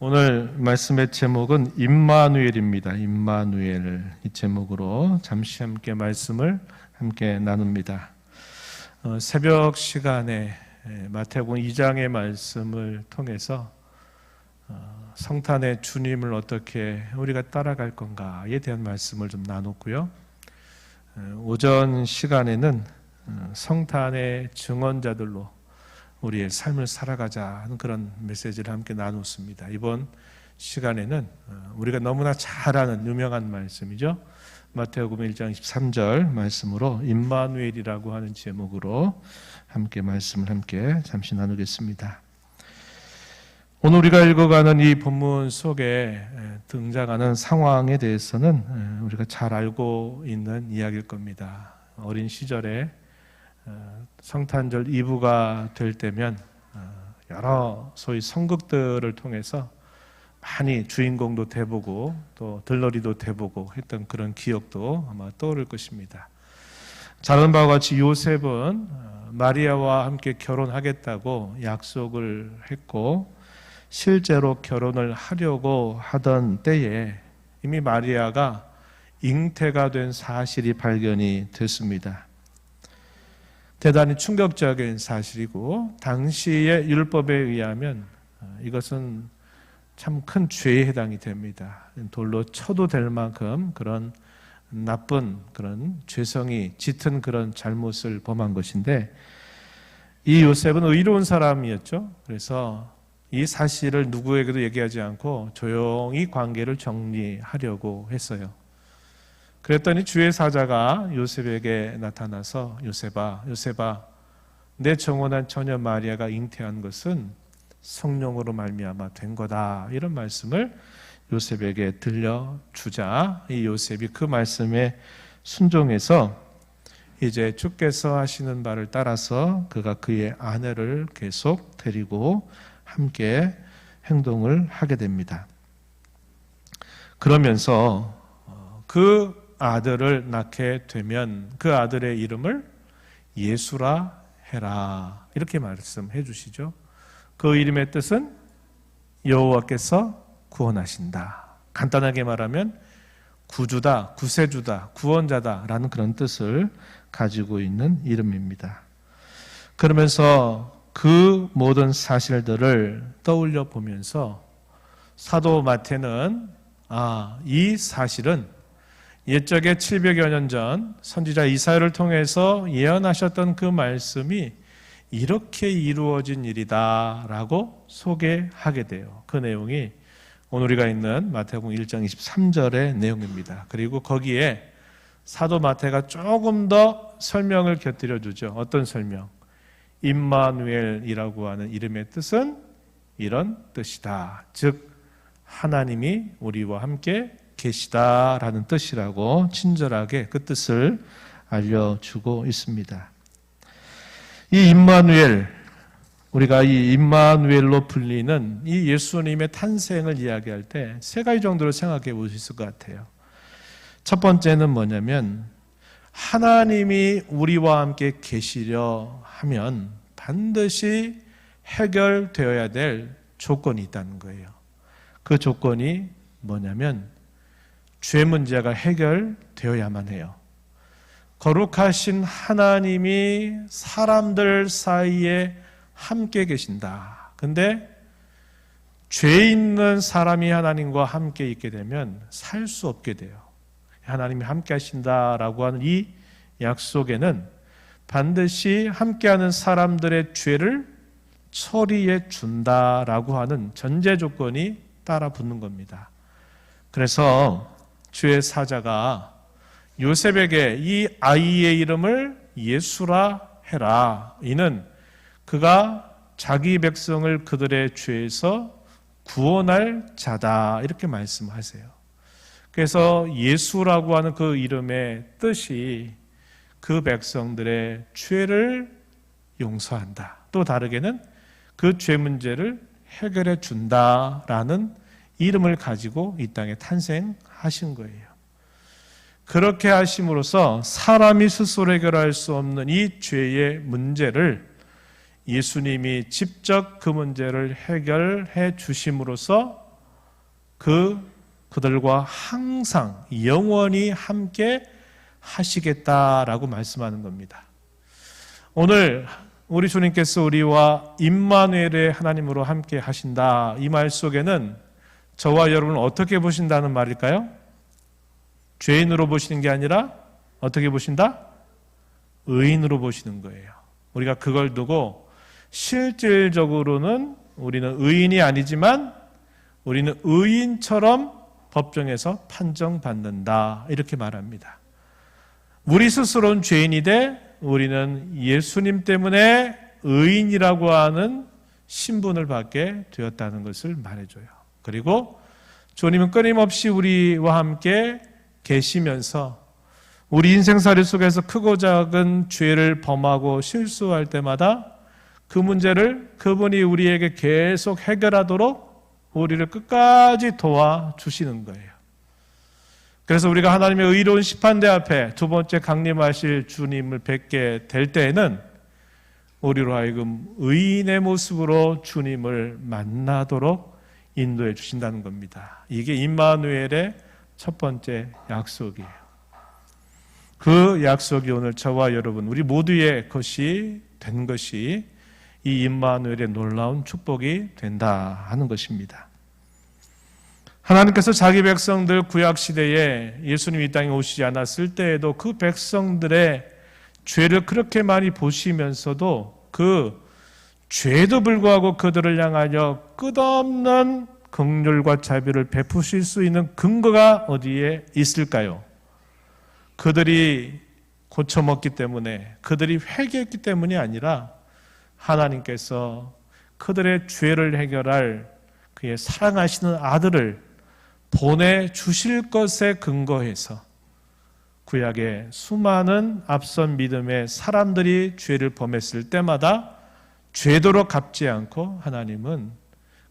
오늘 말씀의 제목은 임마누엘입니다. 임마누엘, 이 제목으로 잠시 함께 말씀을 함께 나눕니다. 새벽 시간에 마태복음 2장의 말씀을 통해서 성탄의 주님을 어떻게 우리가 따라갈 건가에 대한 말씀을 좀 나눴고요. 오전 시간에는 성탄의 증언자들로 우리의 삶을 살아가자 하는 그런 메시지를 함께 나눴습니다. 이번 시간에는 우리가 너무나 잘 아는 유명한 말씀이죠. 마태복음 1장 23절 말씀으로 임마누엘이라고 하는 제목으로 함께 말씀을 함께 잠시 나누겠습니다. 오늘 우리가 읽어가는 이 본문 속에 등장하는 상황에 대해서는 우리가 잘 알고 있는 이야기일 겁니다. 어린 시절에 성탄절 이브가 될 때면 여러 소위 성극들을 통해서 많이 주인공도 돼보고 또 들러리도 돼보고 했던 그런 기억도 아마 떠오를 것입니다. 잘 아는 바와 같이 요셉은 마리아와 함께 결혼하겠다고 약속을 했고 실제로 결혼을 하려고 하던 때에 이미 마리아가 잉태가 된 사실이 발견이 됐습니다. 대단히 충격적인 사실이고 당시의 율법에 의하면 이것은 참 큰 죄에 해당이 됩니다. 돌로 쳐도 될 만큼 그런 나쁜 그런 죄성이 짙은 그런 잘못을 범한 것인데 이 요셉은 의로운 사람이었죠. 그래서 이 사실을 누구에게도 얘기하지 않고 조용히 관계를 정리하려고 했어요. 그랬더니 주의 사자가 요셉에게 나타나서 요셉아, 내 정혼한 처녀 마리아가 잉태한 것은 성령으로 말미암아 된 거다. 이런 말씀을 요셉에게 들려주자 이 요셉이 그 말씀에 순종해서 이제 주께서 하시는 바를 따라서 그가 그의 아내를 계속 데리고 함께 행동을 하게 됩니다. 그러면서 그 아들을 낳게 되면 그 아들의 이름을 예수라 해라. 이렇게 말씀해 주시죠. 그 이름의 뜻은 여호와께서 구원하신다. 간단하게 말하면 구주다, 구세주다, 구원자다라는 그런 뜻을 가지고 있는 이름입니다. 그러면서 그 모든 사실들을 떠올려 보면서 사도 마태는 이 사실은 옛적에 700여 년 전 선지자 이사야를 통해서 예언하셨던 그 말씀이 이렇게 이루어진 일이다 라고 소개하게 돼요. 그 내용이 오늘 우리가 있는 마태복음 1장 23절의 내용입니다. 그리고 거기에 사도 마태가 조금 더 설명을 곁들여 주죠. 어떤 설명? 임마누엘이라고 하는 이름의 뜻은 이런 뜻이다. 즉 하나님이 우리와 함께 계시다라는 뜻이라고 친절하게 그 뜻을 알려주고 있습니다. 이 임마누엘, 우리가 이 임마누엘로 불리는 이 예수님의 탄생을 이야기할 때 세 가지 정도로 생각해 볼 수 있을 것 같아요. 첫 번째는 뭐냐면 하나님이 우리와 함께 계시려 하면 반드시 해결되어야 될 조건이 있다는 거예요. 그 조건이 뭐냐면 죄 문제가 해결되어야만 해요. 거룩하신 하나님이 사람들 사이에 함께 계신다. 근데 죄 있는 사람이 하나님과 함께 있게 되면 살 수 없게 돼요. 하나님이 함께 하신다라고 하는 이 약속에는 반드시 함께하는 사람들의 죄를 처리해 준다라고 하는 전제 조건이 따라 붙는 겁니다. 그래서 주의 사자가 요셉에게 이 아이의 이름을 예수라 해라. 이는 그가 자기 백성을 그들의 죄에서 구원할 자다. 이렇게 말씀하세요. 그래서 예수라고 하는 그 이름의 뜻이 그 백성들의 죄를 용서한다. 또 다르게는 그 죄 문제를 해결해 준다라는 이름을 가지고 이 땅에 탄생하신 거예요. 그렇게 하심으로써 사람이 스스로 해결할 수 없는 이 죄의 문제를 예수님이 직접 그 문제를 해결해 주심으로써 그들과 항상 영원히 함께 하시겠다라고 말씀하는 겁니다. 오늘 우리 주님께서 우리와 임마누엘의 하나님으로 함께 하신다. 이 말 속에는 저와 여러분을 어떻게 보신다는 말일까요? 죄인으로 보시는 게 아니라 어떻게 보신다? 의인으로 보시는 거예요. 우리가 그걸 두고 실질적으로는 우리는 의인이 아니지만 우리는 의인처럼 법정에서 판정받는다. 이렇게 말합니다. 우리 스스로는 죄인이 돼 우리는 예수님 때문에 의인이라고 하는 신분을 받게 되었다는 것을 말해줘요. 그리고 주님은 끊임없이 우리와 함께 계시면서 우리 인생살이 속에서 크고 작은 죄를 범하고 실수할 때마다 그 문제를 그분이 우리에게 계속 해결하도록 우리를 끝까지 도와주시는 거예요. 그래서 우리가 하나님의 의로운 심판대 앞에 두 번째 강림하실 주님을 뵙게 될 때에는 우리로 하여금 의인의 모습으로 주님을 만나도록 인도해 주신다는 겁니다. 이게 임마누엘의 첫 번째 약속이에요. 그 약속이 오늘 저와 여러분 우리 모두의 것이 된 것이 이 임마누엘의 놀라운 축복이 된다 하는 것입니다. 하나님께서 자기 백성들 구약시대에 예수님이 이 땅에 오시지 않았을 때에도 그 백성들의 죄를 그렇게 많이 보시면서도 그 죄도 불구하고 그들을 향하여 끝없는 긍휼과 자비를 베푸실 수 있는 근거가 어디에 있을까요? 그들이 고쳐먹기 때문에, 그들이 회개했기 때문이 아니라 하나님께서 그들의 죄를 해결할 그의 사랑하시는 아들을 보내주실 것에 근거해서 구약의 수많은 앞선 믿음의 사람들이 죄를 범했을 때마다 죄도로 갚지 않고 하나님은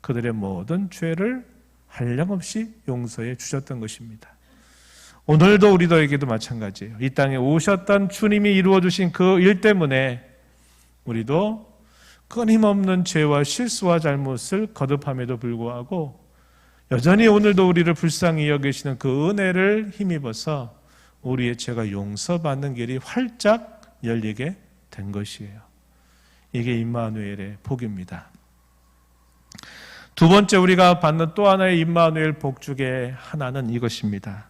그들의 모든 죄를 한량없이 용서해 주셨던 것입니다. 오늘도 우리들에게도 마찬가지예요. 이 땅에 오셨던 주님이 이루어 주신 그 일 때문에 우리도 끊임없는 죄와 실수와 잘못을 거듭함에도 불구하고 여전히 오늘도 우리를 불쌍히 여기시는 그 은혜를 힘입어서 우리의 죄가 용서받는 길이 활짝 열리게 된 것이에요. 이게 임마누엘의 복입니다. 두 번째 우리가 받는 또 하나의 임마누엘 복 중에 하나는 이것입니다.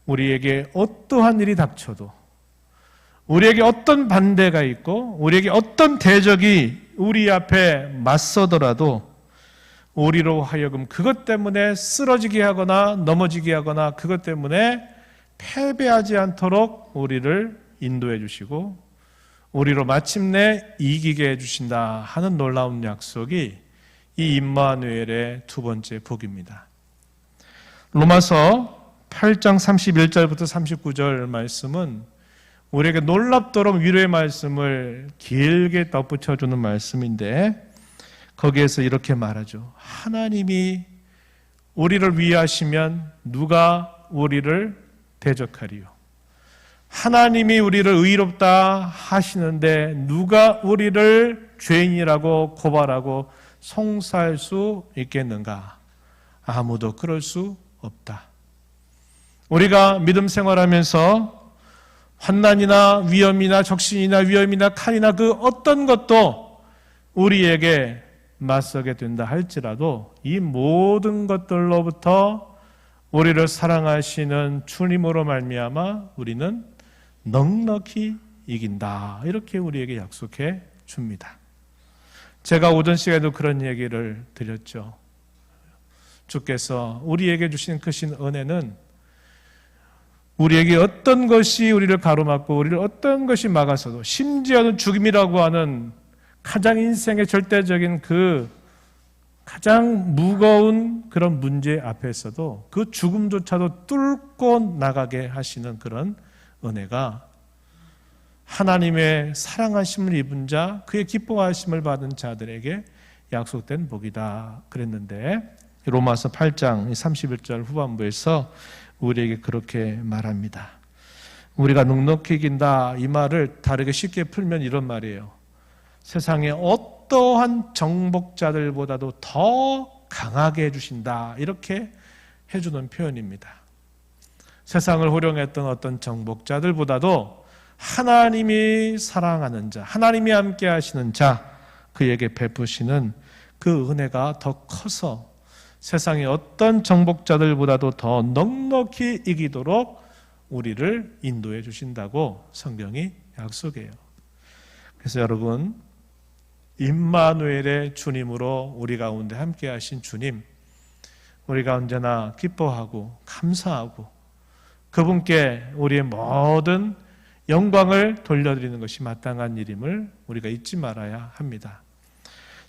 우리에게 어떠한 일이 닥쳐도, 우리에게 어떤 반대가 있고 우리에게 어떤 대적이 우리 앞에 맞서더라도 우리로 하여금 그것 때문에 쓰러지게 하거나 넘어지게 하거나 그것 때문에 패배하지 않도록 우리를 인도해 주시고 우리로 마침내 이기게 해주신다 하는 놀라운 약속이 이 임마누엘의 두 번째 복입니다. 로마서 8장 31절부터 39절 말씀은 우리에게 놀랍도록 위로의 말씀을 길게 덧붙여주는 말씀인데 거기에서 이렇게 말하죠. 하나님이 우리를 위하시면 누가 우리를 대적하리요? 하나님이 우리를 의롭다 하시는데 누가 우리를 죄인이라고 고발하고 송사할 수 있겠는가? 아무도 그럴 수 없다. 우리가 믿음 생활하면서 환난이나 위험이나 적신이나 위험이나 칼이나 그 어떤 것도 우리에게 맞서게 된다 할지라도 이 모든 것들로부터 우리를 사랑하시는 주님으로 말미암아 우리는 넉넉히 이긴다. 이렇게 우리에게 약속해 줍니다. 제가 오전 시간에도 그런 얘기를 드렸죠. 주께서 우리에게 주신 크신 은혜는 우리에게 어떤 것이 우리를 가로막고 우리를 어떤 것이 막아서도 심지어는 죽음이라고 하는 가장 인생의 절대적인 그 가장 무거운 그런 문제 앞에서도 그 죽음조차도 뚫고 나가게 하시는 그런 은혜가 하나님의 사랑하심을 입은 자, 그의 기뻐하심을 받은 자들에게 약속된 복이다 그랬는데 로마서 8장 31절 후반부에서 우리에게 그렇게 말합니다. 우리가 넉넉히 이긴다 이 말을 다르게 쉽게 풀면 이런 말이에요. 세상의 어떠한 정복자들보다도 더 강하게 해주신다. 이렇게 해주는 표현입니다. 세상을 호령했던 어떤 정복자들보다도 하나님이 사랑하는 자, 하나님이 함께 하시는 자, 그에게 베푸시는 그 은혜가 더 커서 세상의 어떤 정복자들보다도 더 넉넉히 이기도록 우리를 인도해 주신다고 성경이 약속해요. 그래서 여러분, 임마누엘의 주님으로 우리 가운데 함께 하신 주님, 우리가 언제나 기뻐하고 감사하고 그분께 우리의 모든 영광을 돌려드리는 것이 마땅한 일임을 우리가 잊지 말아야 합니다.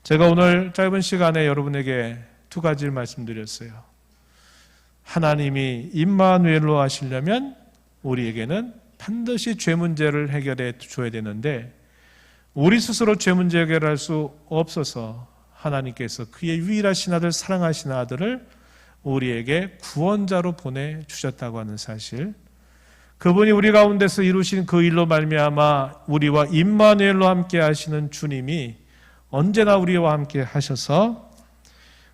제가 오늘 짧은 시간에 여러분에게 두 가지를 말씀드렸어요. 하나님이 임마누엘로 하시려면 우리에게는 반드시 죄 문제를 해결해 줘야 되는데 우리 스스로 죄 문제 해결할 수 없어서 하나님께서 그의 유일하신 아들, 사랑하신 아들을 우리에게 구원자로 보내주셨다고 하는 사실, 그분이 우리 가운데서 이루신 그 일로 말미암아 우리와 임마누엘로 함께 하시는 주님이 언제나 우리와 함께 하셔서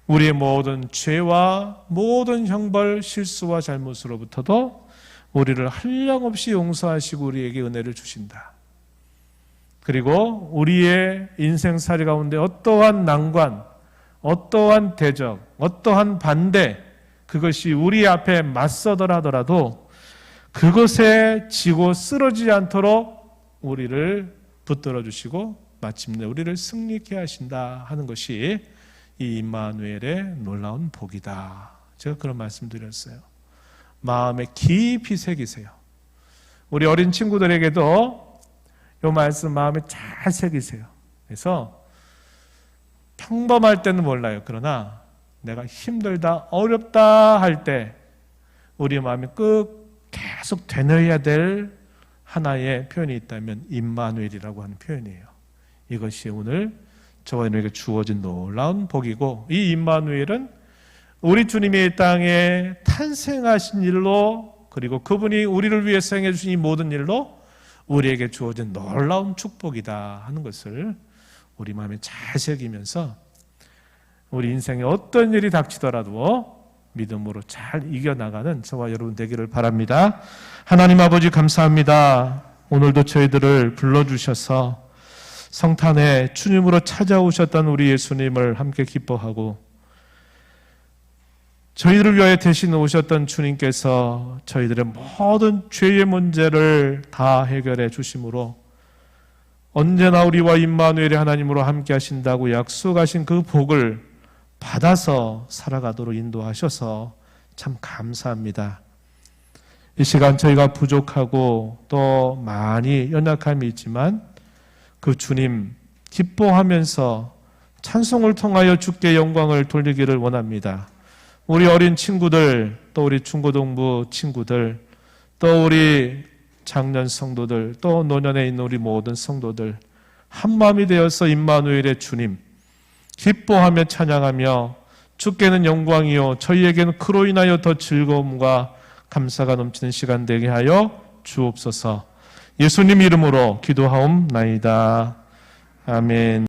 우리의 모든 죄와 모든 형벌, 실수와 잘못으로부터도 우리를 한량없이 용서하시고 우리에게 은혜를 주신다. 그리고 우리의 인생살이 가운데 어떠한 난관, 어떠한 대적, 어떠한 반대, 그것이 우리 앞에 맞서더라도 그것에 지고 쓰러지지 않도록 우리를 붙들어 주시고 마침내 우리를 승리케 하신다 하는 것이 이 임마누엘의 놀라운 복이다. 제가 그런 말씀 드렸어요. 마음에 깊이 새기세요. 우리 어린 친구들에게도 이 말씀 마음에 잘 새기세요. 그래서 평범할 때는 몰라요. 그러나 내가 힘들다, 어렵다 할 때 우리 마음이 계속 되뇌어야 될 하나의 표현이 있다면 임마누엘이라고 하는 표현이에요. 이것이 오늘 저와 여러분에게 주어진 놀라운 복이고, 이 임마누엘은 우리 주님이 이 땅에 탄생하신 일로, 그리고 그분이 우리를 위해서 행해 주신 이 모든 일로 우리에게 주어진 놀라운 축복이다 하는 것을 우리 마음에 잘 새기면서 우리 인생에 어떤 일이 닥치더라도 믿음으로 잘 이겨나가는 저와 여러분 되기를 바랍니다. 하나님 아버지 감사합니다. 오늘도 저희들을 불러주셔서 성탄에 주님으로 찾아오셨던 우리 예수님을 함께 기뻐하고, 저희들을 위하여 대신 오셨던 주님께서 저희들의 모든 죄의 문제를 다 해결해 주심으로 언제나 우리와 임마누엘의 하나님으로 함께 하신다고 약속하신 그 복을 받아서 살아가도록 인도하셔서 참 감사합니다. 이 시간 저희가 부족하고 또 많이 연약함이 있지만 그 주님 기뻐하면서 찬송을 통하여 주께 영광을 돌리기를 원합니다. 우리 어린 친구들, 또 우리 중고등부 친구들, 또 우리 장년 성도들, 또 노년에 있는 우리 모든 성도들 한마음이 되어서 임마누엘의 주님 기뻐하며 찬양하며 주께는 영광이요 저희에게는 그로 인하여 더 즐거움과 감사가 넘치는 시간 되게 하여 주옵소서. 예수님 이름으로 기도하옵나이다. 아멘.